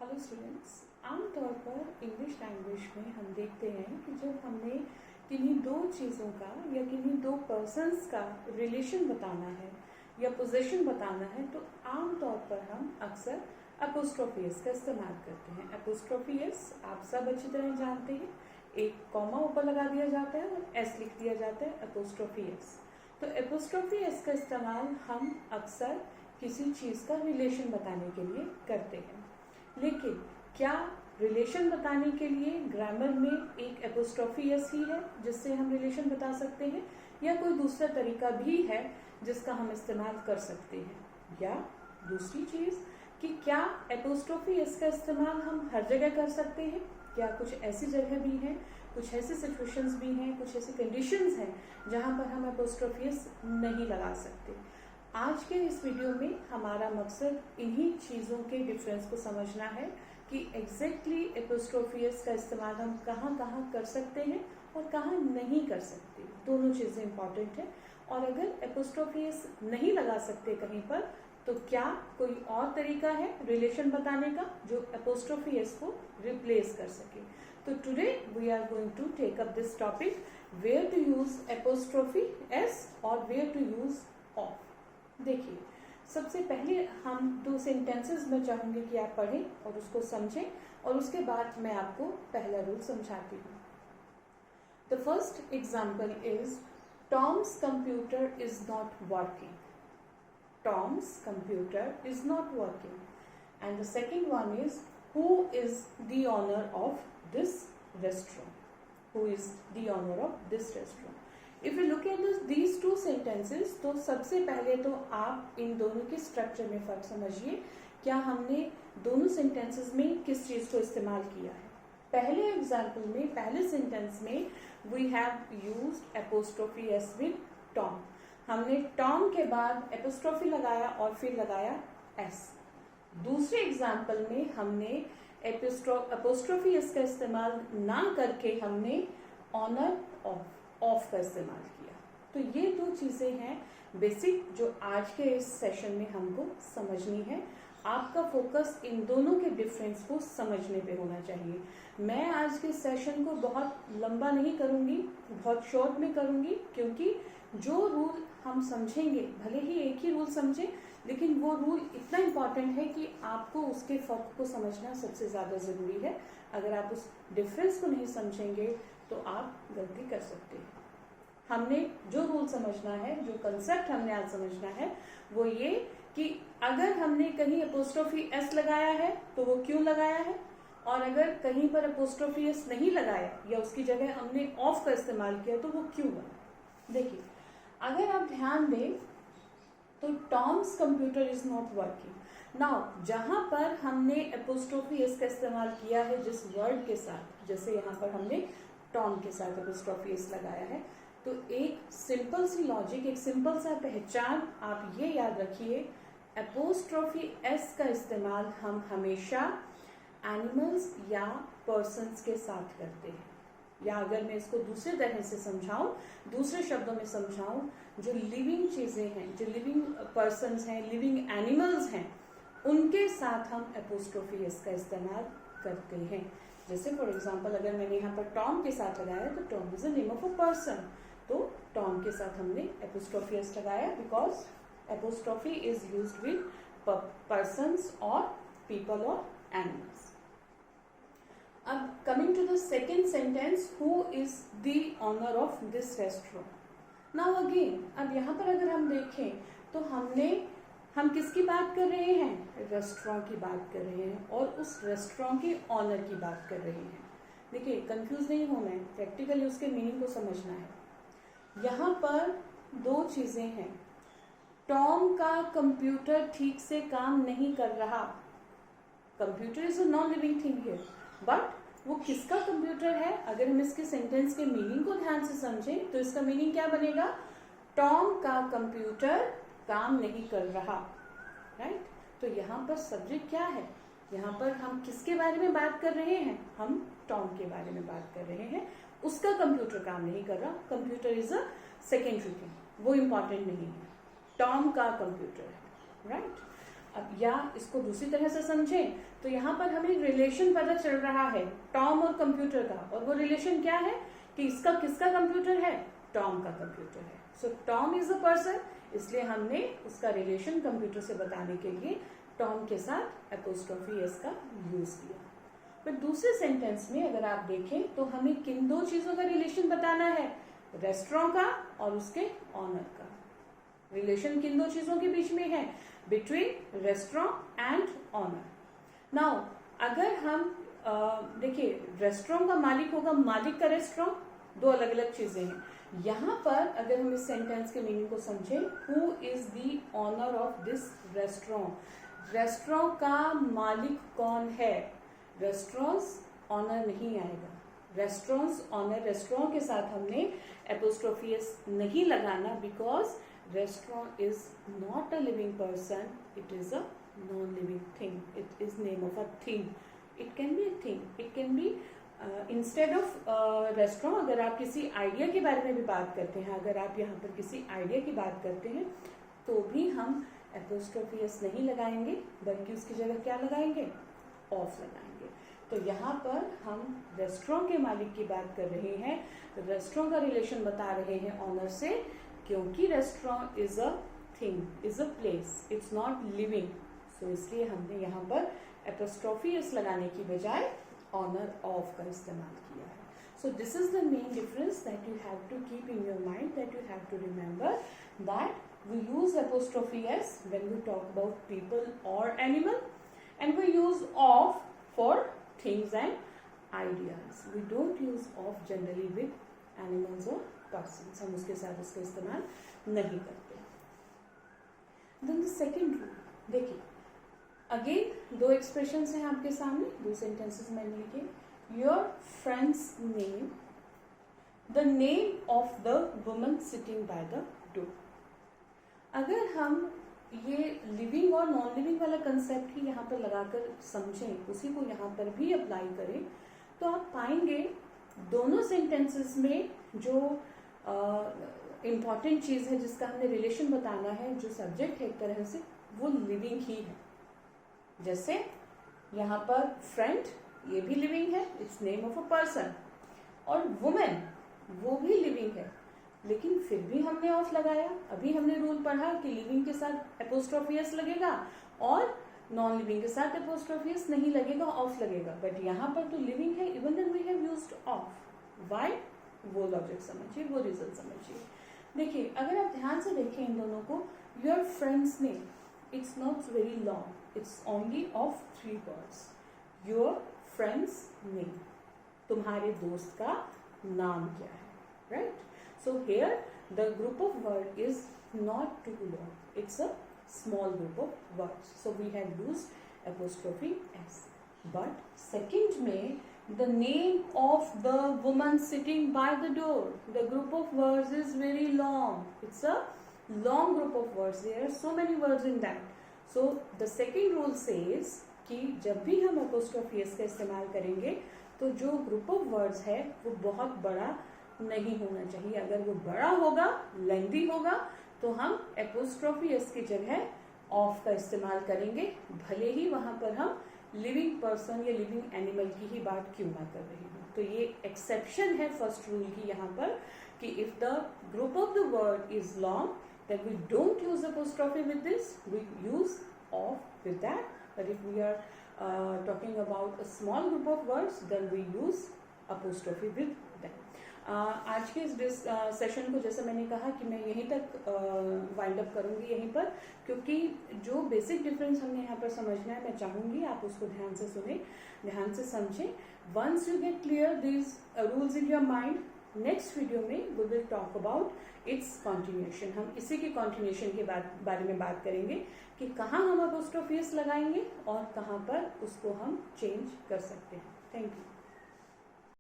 Hello students, आमतौर पर English language में हम देखते हैं कि जब हमें किन्हीं दो चीज़ों का या किन्हीं दो पर्सन्स का रिलेशन बताना है या पोजीशन बताना है तो आमतौर पर हम अक्सर एपोस्ट्रोफी एस का इस्तेमाल करते हैं। एपोस्ट्रोफी एस आप सब अच्छी तरह जानते हैं, एक कॉमा ऊपर लगा दिया जाता है और एस लिख दिया जाता है, एपोस्ट्रोफी एस। तो एपोस्ट्रोफी एस का इस्तेमाल हम अक्सर किसी चीज़ का रिलेशन बताने के लिए करते हैं। लेकिन क्या रिलेशन बताने के लिए ग्रामर में एक एपोस्ट्रोफी एस ही है जिससे हम रिलेशन बता सकते हैं, या कोई दूसरा तरीका भी है जिसका हम इस्तेमाल कर सकते हैं? या दूसरी चीज़ कि क्या एपोस्ट्रोफी एस का इस्तेमाल हम हर जगह कर सकते हैं, या कुछ ऐसी जगह भी हैं, कुछ ऐसी सिचुएशंस भी हैं, कुछ ऐसी कंडीशंस हैं जहां पर हम एपोस्ट्रोफी एस नहीं लगा सकते। आज के इस वीडियो में हमारा मकसद इन्हीं चीज़ों के डिफरेंस को समझना है कि एग्जैक्टली एपोस्ट्रोफी एस का इस्तेमाल हम कहाँ कहाँ कर सकते हैं और कहाँ नहीं कर सकते। दोनों चीज़ें इंपॉर्टेंट है। और अगर एपोस्ट्रोफी एस नहीं लगा सकते कहीं पर तो क्या कोई और तरीका है रिलेशन बताने का जो एपोस्ट्रोफी एस को रिप्लेस कर सके। तो today we are going to take up this topic, where to use apostrophe S और वेयर टू यूज ऑफ। देखिए, सबसे पहले हम दो सेंटेंसेस में चाहूंगी कि आप पढ़ें और उसको समझें, और उसके बाद मैं आपको पहला रूल समझाती हूँ। The first example is Tom's computer is not working. Tom's computer is not working. And the second one is who is the owner of this restaurant. Who is the owner of this restaurant. If you look at these two sentences, तो सबसे पहले तो आप इन दोनों के structure में फर्क समझिए। क्या हमने दोनों सेंटेंसेस में किस चीज को इस्तेमाल किया है? पहले एग्जाम्पल में, पहले सेंटेंस में we have used apostrophe S with Tom. हमने टॉम के बाद एपोस्ट्रोफी लगाया और फिर लगाया एस। दूसरे एग्जाम्पल में हमने एपोस्ट्रोफी एस का इस्तेमाल ना करके हमने ऑनर ऑफ का इस्तेमाल किया। तो ये दो चीजें हैं बेसिक जो आज के इस सेशन में हमको समझनी है। आपका फोकस इन दोनों के डिफरेंस को समझने पे होना चाहिए। मैं आज के सेशन को बहुत लंबा नहीं करूंगी, बहुत शॉर्ट में करूंगी, क्योंकि जो रूल हम समझेंगे, भले ही एक ही रूल समझें, लेकिन वो रूल इतना इम्पॉर्टेंट है कि आपको उसके फर्क को समझना सबसे ज्यादा जरूरी है। अगर आप उस डिफरेंस को नहीं समझेंगे तो आप गलती कर सकते हैं। हमने जो रूल समझना है, जो कंसेप्ट हमने आज समझना है, वो ये कि अगर हमने कहीं एपोस्ट्रोफी एस लगाया है तो वो क्यों लगाया है, और अगर कहीं पर एपोस्ट्रोफी एस नहीं लगाया या उसकी जगह हमने ऑफ का इस्तेमाल किया तो वो क्यों बना। देखिए, अगर आप ध्यान दें तो Tom's computer is not working. Now जहां पर हमने एपोस्ट्रोफी एस का इस्तेमाल किया है जिस वर्ड के साथ, जैसे यहाँ पर हमने टॉम के साथ एपोस्ट्रोफी एस लगाया है, तो एक सिंपल सी लॉजिक, एक सिंपल सा पहचान आप ये याद रखिए, एपोस्ट्रोफी एस का इस्तेमाल हम हमेशा एनिमल्स या पर्सन्स के साथ करते हैं। या अगर मैं इसको दूसरे तरह से समझाऊं, दूसरे शब्दों में समझाऊं, जो लिविंग चीजें हैं, जो लिविंग पर्सन्स हैं, लिविंग एनिमल्स हैं, उनके साथ हम एपोस्ट्रोफी एस का इस्तेमाल करते हैं। जैसे फॉर एग्जाम्पल अगर मैंने यहाँ पर टॉम के साथ लगाया तो Tom is the name of a person, तो टॉम के साथ हमने एपोस्ट्रोफी एस लगाया because apostrophe is used with persons और पीपल और एनिमल्स। अब coming to the second sentence, who is the owner of this restaurant. Now again, अब यहाँ पर अगर हम देखें तो हम किसकी बात कर रहे हैं? रेस्टोरेंट की बात कर रहे हैं और उस रेस्टोरेंट के ऑनर की बात कर रहे हैं। देखिए, कंफ्यूज नहीं होना है, प्रैक्टिकली उसके मीनिंग को समझना है। यहाँ पर दो चीजें हैं। टॉम का कंप्यूटर ठीक से काम नहीं कर रहा। Computer is a non living thing here, but वो किसका कंप्यूटर है? अगर हम इसके सेंटेंस के मीनिंग को ध्यान से समझें तो इसका मीनिंग क्या बनेगा? टॉम का कंप्यूटर काम नहीं कर रहा, राइट? तो यहाँ पर सब्जेक्ट क्या है? यहाँ पर हम किसके बारे में बात कर रहे हैं? हम टॉम के बारे में बात कर रहे हैं। उसका कंप्यूटर काम नहीं कर रहा। Computer is a secondary thing, वो इंपॉर्टेंट नहीं है। टॉम का कंप्यूटर है, राइट? अब या इसको दूसरी तरह से समझें तो यहाँ पर हमें रिलेशन पता चल रहा है टॉम और कंप्यूटर का, और वो रिलेशन क्या है कि इसका किसका कंप्यूटर है, टॉम का कंप्यूटर है। सो टॉम इज अ पर्सन, इसलिए हमने उसका रिलेशन कंप्यूटर से बताने के लिए टॉम के साथ एपोस्ट्रोफी एस का यूज किया। पर दूसरे सेंटेंस में अगर आप देखें तो हमें किन दो चीजों का रिलेशन बताना है, रेस्टोरेंट का और उसके ऑनर का। रिलेशन किन दो चीजों के बीच में है, between restaurant and owner. Now अगर हम देखिए रेस्टोरेंट का मालिक होगा मालिक का रेस्टोरेंट, दो अलग अलग चीजें हैं। यहाँ पर अगर हम इस सेंटेंस के मीनिंग को समझें, who is the owner of this restaurant, restaurant का मालिक कौन है, रेस्टोरेंट्स ऑनर नहीं आएगा, रेस्टोरेंट्स ऑनर, रेस्टोरेंट के साथ हमने एपोस्ट्रोफी एस नहीं लगाना, because restaurant is not a living person, it is a non-living thing, it is name of a thing, it can be a thing, it can be instead of restaurant अगर आप किसी idea के बारे में भी बात करते हैं, अगर आप यहाँ पर किसी आइडिया की बात करते हैं तो भी हम एपोस्ट्रोफी एस नहीं लगाएंगे, बल्कि उसकी जगह क्या लगाएंगे, ऑफ लगाएंगे। तो यहाँ पर हम रेस्टोरेंट के मालिक की बात कर रहे हैं, तो रेस्टोरेंट का रिलेशन बता रहे हैं ऑनर से, क्योंकि restaurant is a thing, is a place, it's not living. So इसलिए हमने यहाँ पर एपोस्ट्रोफी एस लगाने की बजाय ऑनर ऑफ का इस्तेमाल किया है। So this is the main difference that you have to keep in your mind, that you have to remember that we use apostrophe S when we talk about people और animal, and we use of for things and ideas. We don't use of generally with animals और persons, हम उसके साथ उसका इस्तेमाल नहीं करते। Then the second rule, देखिए अगेन दो एक्सप्रेशंस हैं आपके सामने, दो सेंटेंसेस मैंने लिखे, your friend's name, the name of the woman sitting by the door. अगर हम ये लिविंग और नॉन लिविंग वाला कंसेप्ट ही यहाँ पर लगाकर समझें, उसी को यहाँ पर भी अप्लाई करें, तो आप पाएंगे दोनों सेंटेंसेस में जो इम्पॉर्टेंट चीज है जिसका हमने रिलेशन बताना है, जो सब्जेक्ट है एक तरह से, वो लिविंग ही है। जैसे यहाँ पर फ्रेंड, ये भी लिविंग है, it's name of a person, और वुमेन वो भी लिविंग है, लेकिन फिर भी हमने ऑफ लगाया। अभी हमने रूल पढ़ा कि लिविंग के साथ एपोस्ट्रोफी एस लगेगा और नॉन लिविंग के साथ एपोस्ट्रोफी एस नहीं लगेगा, ऑफ लगेगा, बट यहाँ पर तो लिविंग है, even then we have used of. Why, वो लॉजिक समझिए, वो रीजन समझिए। देखिए अगर आप ध्यान से देखें इन दोनों को, your friend's name, it's not very long, it's only of 3 words. Your friend's name, तुम्हारे दोस्त का नाम क्या है, right? So here the group of word is not too long, it's a small group of words, so we have used apostrophe s. But second में the name of the woman sitting by the door, the group of words is very long, it's a long group of words, there are so many words in that. So the second rule says कि जब भी हम apostrophe s का इस्तेमाल करेंगे तो जो group of words है वो बहुत बड़ा नहीं होना चाहिए। अगर वो बड़ा होगा, लेंथी होगा, तो हम एपोस्ट्रोफी एस की जगह ऑफ का इस्तेमाल करेंगे, भले ही वहां पर हम लिविंग पर्सन या लिविंग एनिमल की ही बात क्यों ना कर रहे हो। तो ये एक्सेप्शन है फर्स्ट रूल की यहाँ पर कि if the group of the word is long then we don't use apostrophe with this, we use of with that, but if we are talking about a small group of words then we use apostrophe with that. आज के इस session को जैसे मैंने कहा कि मैं यहीं तक वाइंड अप करूंगी यहीं पर, क्योंकि जो बेसिक डिफरेंस हमने यहाँ पर समझना है, मैं चाहूंगी आप उसको ध्यान से सुने, ध्यान से समझें। Once you get clear this rules in your mind, next video में we will talk about its continuation. हम इसी के कॉन्टिन्यूएशन के बारे में बात करेंगे कि कहाँ हम एपोस्ट्रोफी एस लगाएंगे और कहाँ पर उसको हम चेंज कर सकते हैं। Thank you.